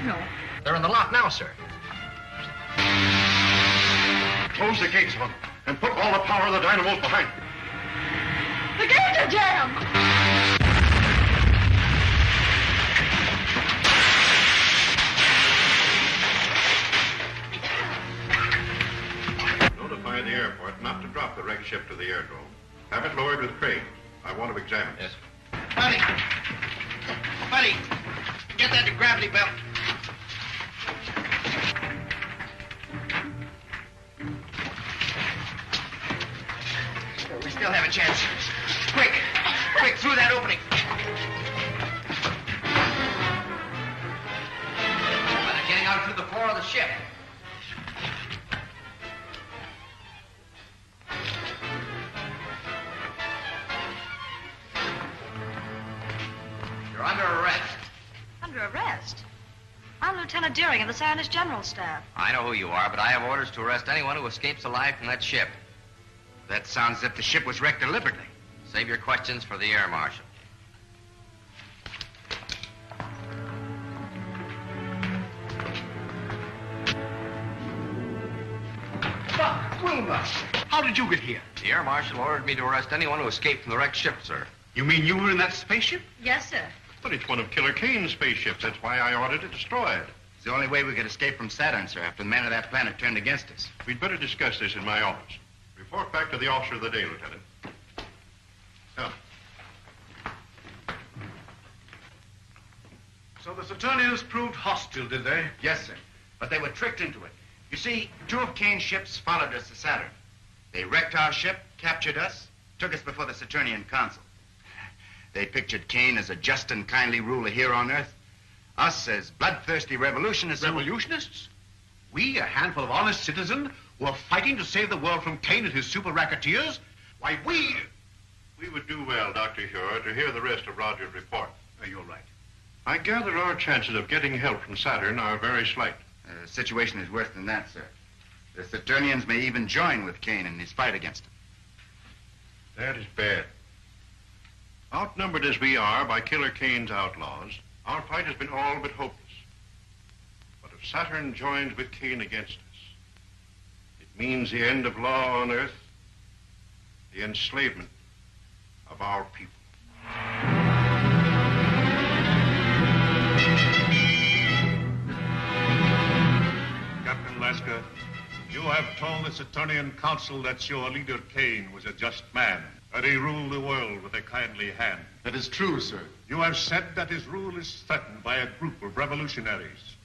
No. They're in the lock now, sir. Close the gates, Helen, and put all the power of the dynamos behind. The gates are jammed! Notify the airport not to drop the wrecked ship to the airdrome. Have it lowered with crane. I want to examine it. Yes. Buddy! Buddy! Get that gravity belt. We still have a chance. Quick! Quick, through that opening. Well, they're getting out through the floor of the ship. You're under arrest. Under arrest? I'm Lieutenant Deering of the Sanders General Staff. I know who you are, but I have orders to arrest anyone who escapes alive from that ship. That sounds as if the ship was wrecked deliberately. Save your questions for the air marshal. Wilbur, how did you get here? The air marshal ordered me to arrest anyone who escaped from the wrecked ship, sir. You mean you were in that spaceship? Yes, sir. But it's one of Killer Kane's spaceships. That's why I ordered it destroyed. It's the only way we could escape from Saturn, sir, after the men of that planet turned against us. We'd better discuss this in my office. Report back to the officer of the day, Lieutenant. Now. So the Saturnians proved hostile, did they? Yes, sir. But they were tricked into it. You see, 2 of Kane's ships followed us to Saturn. They wrecked our ship, captured us, took us before the Saturnian consul. They pictured Kane as a just and kindly ruler here on Earth. Us as bloodthirsty revolutionists. Revolutionists? We, a handful of honest citizens, who are fighting to save the world from Kane and his super racketeers? Why, we would do well, Dr. Huer, to hear the rest of Roger's report. You're right. I gather our chances of getting help from Saturn are very slight. The situation is worse than that, sir. The Saturnians may even join with Kane in his fight against him. That is bad. Outnumbered as we are by Killer Kane's outlaws, our fight has been all but hopeless. But if Saturn joins with Kane against us, it means the end of law on Earth, the enslavement of our people. Captain Lasker, you have told the Saturnian Council that your leader Kane was a just man, that he ruled the world with a kindly hand. That is true, sir. You have said that his rule is threatened by a group of revolutionaries,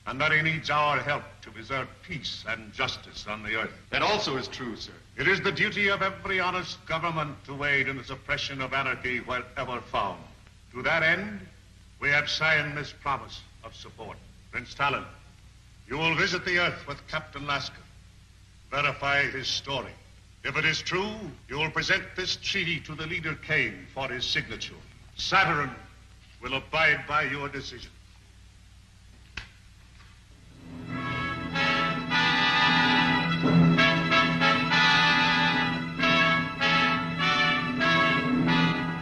and that he needs our help to preserve peace and justice on the Earth. That also is true, sir. It is the duty of every honest government to aid in the suppression of anarchy wherever found. To that end, we have signed this promise of support. Prince Talon, you will visit the Earth with Captain Lasker, verify his story. If it is true, you will present this treaty to the leader Kane for his signature. Saturn will abide by your decision.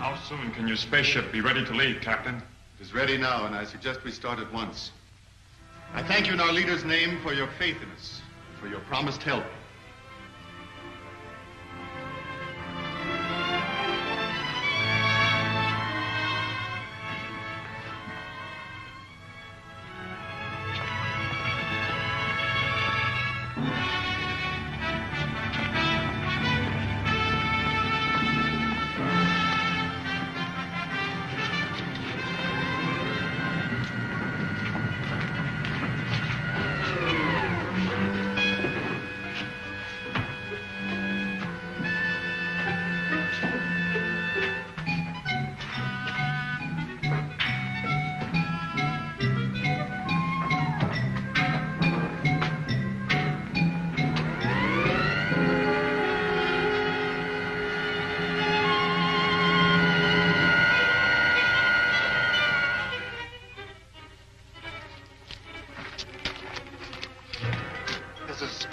How soon can your spaceship be ready to leave, Captain? It is ready now, and I suggest we start at once. I thank you in our leader's name for your faith in us, for your promised help.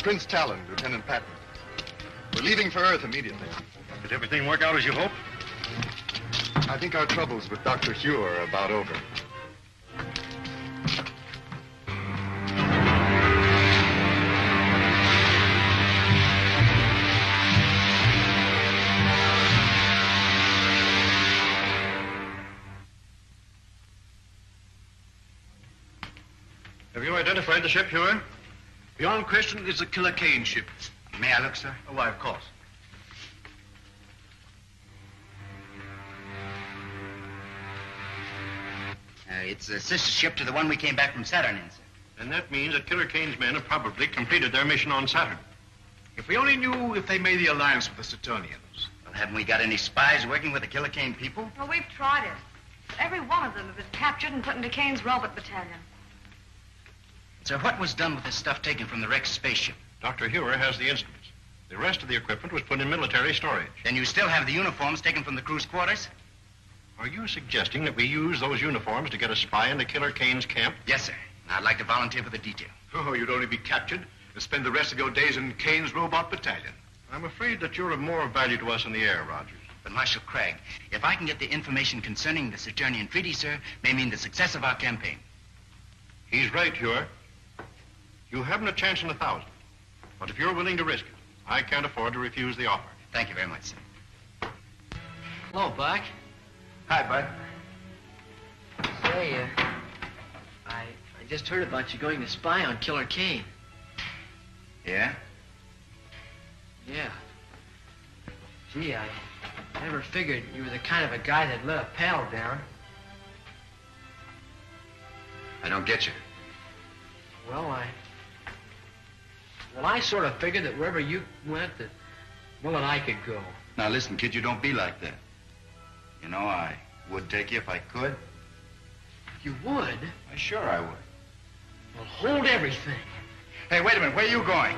Prince Talon, Lieutenant Patton. We're leaving for Earth immediately. Did everything work out as you hoped? I think our troubles with Dr. Huer are about over. you identified the ship, Hewer? Beyond question, it's a Killer Kane ship. May I look, sir? Oh, why, of course. It's a sister ship to the one we came back from Saturn in, sir. And that means that Killer Kane's men have probably completed their mission on Saturn. If we only knew if they made the alliance with the Saturnians. Well, haven't we got any spies working with the Killer Kane people? Well, we've tried it. But every one of them have been captured and put into Kane's robot battalion. Sir, what was done with the stuff taken from the wrecked spaceship? Dr. Hewer has the instruments. The rest of the equipment was put in military storage. Then you still have the uniforms taken from the crew's quarters? Are you suggesting that we use those uniforms to get a spy into Killer Kane's camp? Yes, sir. I'd like to volunteer for the detail. Oh, you'd only be captured and spend the rest of your days in Kane's robot battalion. I'm afraid that you're of more value to us in the air, Rogers. But Marshal Craig, if I can get the information concerning the Saturnian treaty, sir, may mean the success of our campaign. He's right, Hewer. You haven't a chance in 1,000. But if you're willing to risk it, I can't afford to refuse the offer. Thank you very much, sir. Hello, Buck. Hi, Bud. Say, I just heard about you going to spy on Killer Kane. Yeah? Yeah. Gee, I never figured you were the kind of a guy that let a pal down. I don't get you. Well, I sort of figured that wherever you went, that Will and I could go. Now, listen, kid, you don't be like that. You know, I would take you if I could. You would? Why, sure I would. Well, hold everything. Hey, wait a minute. Where are you going?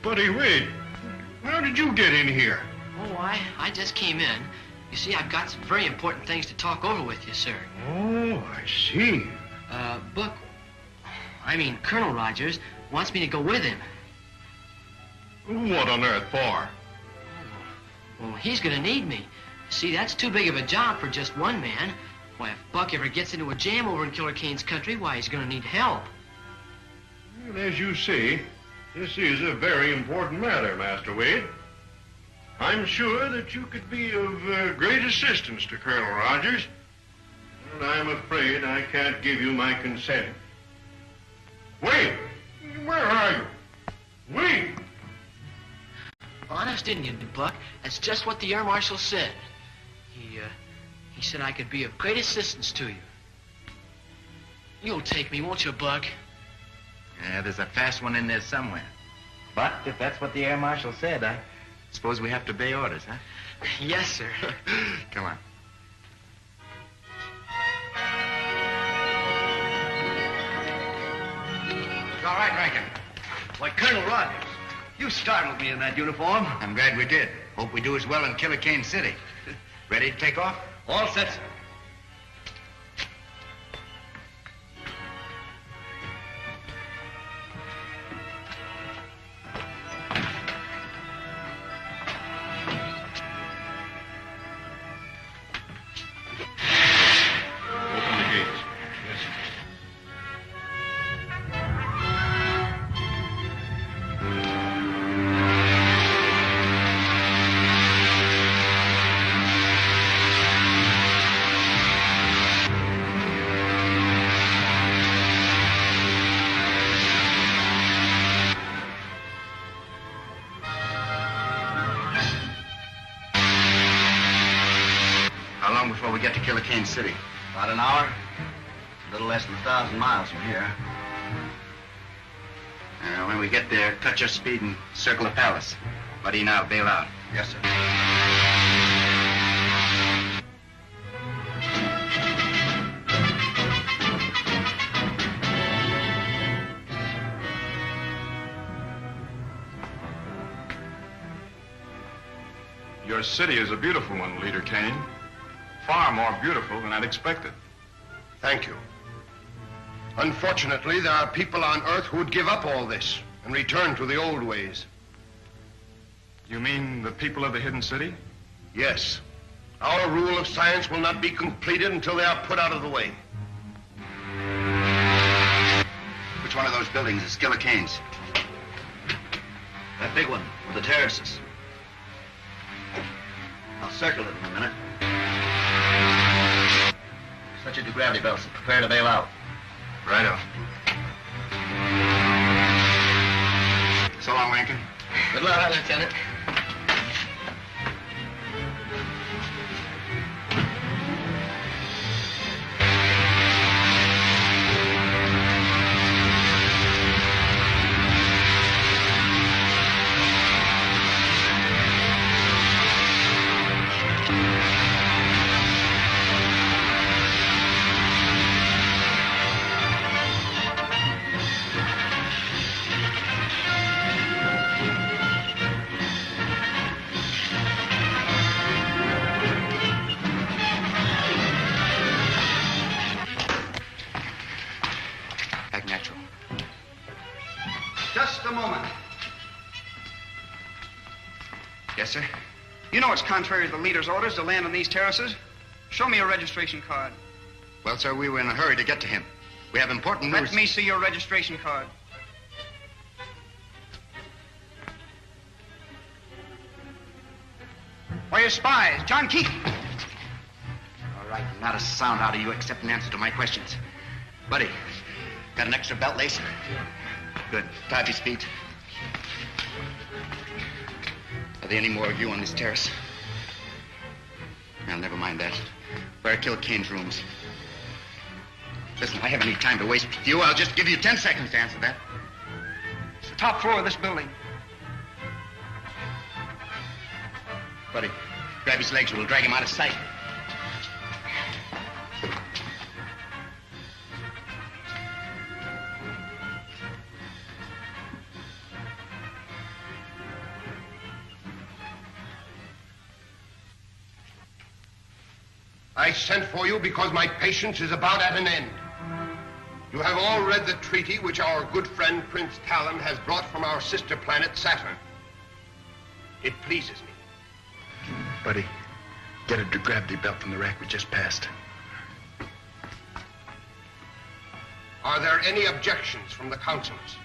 Buddy Wade, how did you get in here? Oh, I just came in. You see, I've got some very important things to talk over with you, sir. Oh, I see. Buck, I mean, Colonel Rogers wants me to go with him. What on earth for? Well, he's gonna need me. See, that's too big of a job for just one man. Why, if Buck ever gets into a jam over in Killer Kane's country, why, he's gonna need help. Well, as you see, this is a very important matter, Master Wade. I'm sure that you could be of great assistance to Colonel Rogers, and I'm afraid I can't give you my consent. Wade, where are you? Wade! Honest Indian, Buck. That's just what the Air Marshal said. He said I could be of great assistance to you. You'll take me, won't you, Buck? Yeah, there's a fast one in there somewhere. But if that's what the Air Marshal said, I suppose we have to obey orders, huh? Yes, sir. Come on. It's all right, Rankin. Why, Colonel Rogers, you startled me in that uniform. I'm glad we did. Hope we do as well in Killer Kane City. Ready to take off? All set, sir. Open the gates. Yes, sir. How long before we get to Killer Kane City? About an hour. A little less than 1,000 miles from here. When we get there, cut your speed and circle the palace. Buddy and I'll bail out. Yes, sir. Your city is a beautiful one, Leader Kane. Far more beautiful than I'd expected. Thank you. Unfortunately, there are people on Earth who would give up all this and return to the old ways. You mean the people of the hidden city? Yes. Our rule of science will not be completed until they are put out of the way. Which one of those buildings is Killer Kane's? That big one with the terraces. I'll circle it in a minute. Set your gravity belts and prepare to bail out. Righto. So long, Rankin. Good luck, Lieutenant. Just a moment. Yes, sir? You know it's contrary to the leader's orders to land on these terraces. Show me your registration card. Well, sir, we were in a hurry to get to him. We have important news. Let me see your registration card. Why, your spies, John Keegan. All right, not a sound out of you except an answer to my questions. Buddy, got an extra belt lace? Good. Tie up his feet. Are there any more of you on this terrace? Well, never mind that. Where are Killer Kane's rooms? Listen, I haven't any time to waste with you. I'll just give you 10 seconds to answer that. It's the top floor of this building. Buddy, grab his legs or we'll drag him out of sight. I sent for you because my patience is about at an end. You have all read the treaty which our good friend Prince Talon has brought from our sister planet Saturn. It pleases me. Buddy, get a gravity belt from the rack we just passed. Are there any objections from the councilors?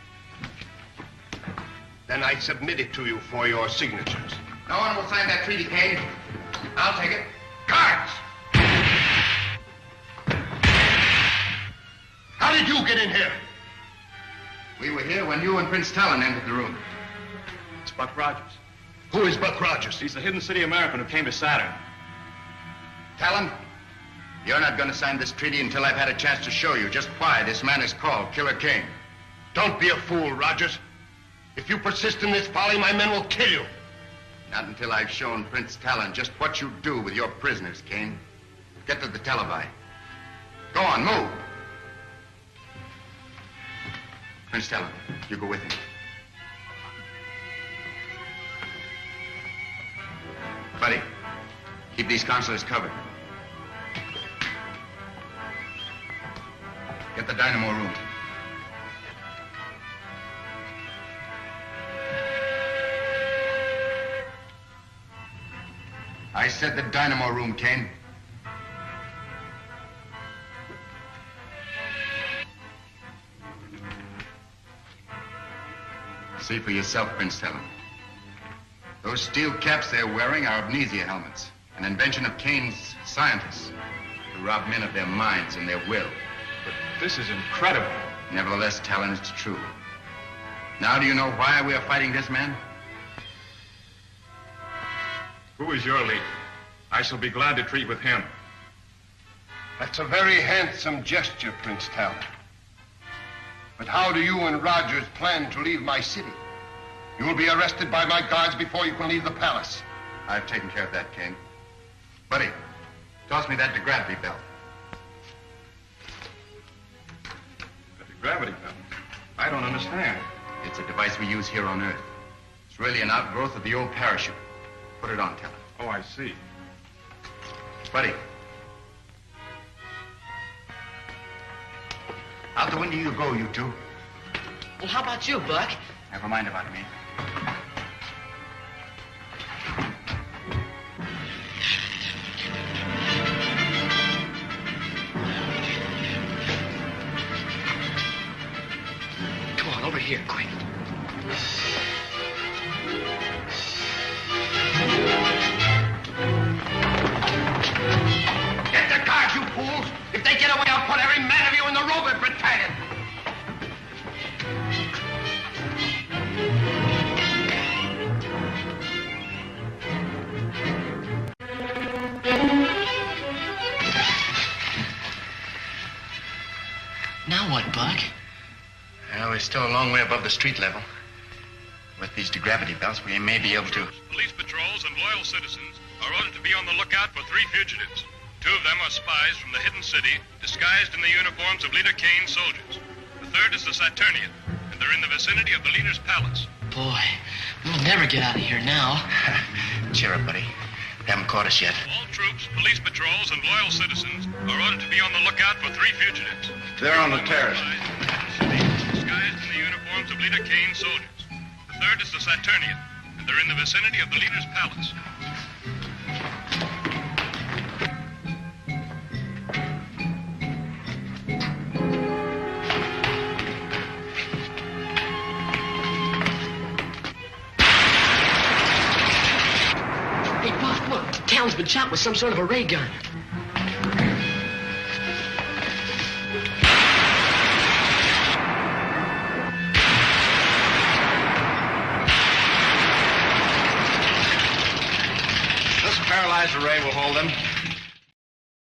Then I submit it to you for your signatures. No one will sign that treaty, Kane. I'll take it. Guards! How did you get in here? We were here when you and Prince Talon entered the room. It's Buck Rogers. Who is Buck Rogers? He's the hidden city American who came to Saturn. Talon, you're not going to sign this treaty until I've had a chance to show you just why this man is called Killer Kane. Don't be a fool, Rogers. If you persist in this folly, my men will kill you. Not until I've shown Prince Talon just what you do with your prisoners, Kane. Get to the televi. Go on, move. Prince Talon, you go with him. Buddy, keep these consulars covered. Get the dynamo room. I said the dynamo room, Kane. See for yourself, Prince Talon. Those steel caps they're wearing are amnesia helmets, an invention of Kane's scientists to rob men of their minds and their will. But this is incredible. Nevertheless, Talon, it's true. Now do you know why we are fighting this man? Who is your leader? I shall be glad to treat with him. That's a very handsome gesture, Prince Talon. But how do you and Rogers plan to leave my city? You will be arrested by my guards before you can leave the palace. I've taken care of that, Kane. Buddy, toss me that gravity belt. The gravity belt? I don't understand. It's a device we use here on Earth. It's really an outgrowth of the old parachute. Put it on, Talon. Oh, I see. Buddy. Out the window you go, you two. Well, how about you, Buck? Never mind about me. here, quick. Get the guards, you fools! If they get away, I'll put every man of you in the Robot Battalion! Now what, Buck? Well, we're still a long way above the street level. With these degravity belts, we may be able to... Police patrols and loyal citizens are ordered to be on the lookout for 3 fugitives. 2 of them are spies from the hidden city, disguised in the uniforms of Leader Kane's soldiers. The 3rd is the Saturnian, and they're in the vicinity of the leader's palace. Boy, we'll never get out of here now. Cheer up, buddy. They haven't caught us yet. All troops, police patrols, and loyal citizens are ordered to be on the lookout for 3 fugitives. They're on the terrace. Disguised in the uniforms of Leader Kane's soldiers. The 3rd is the Saturnian, and they're in the vicinity of the leader's palace. Hey, Buck, look. The town's been shot with some sort of a ray gun. This paralyzer ray will hold them.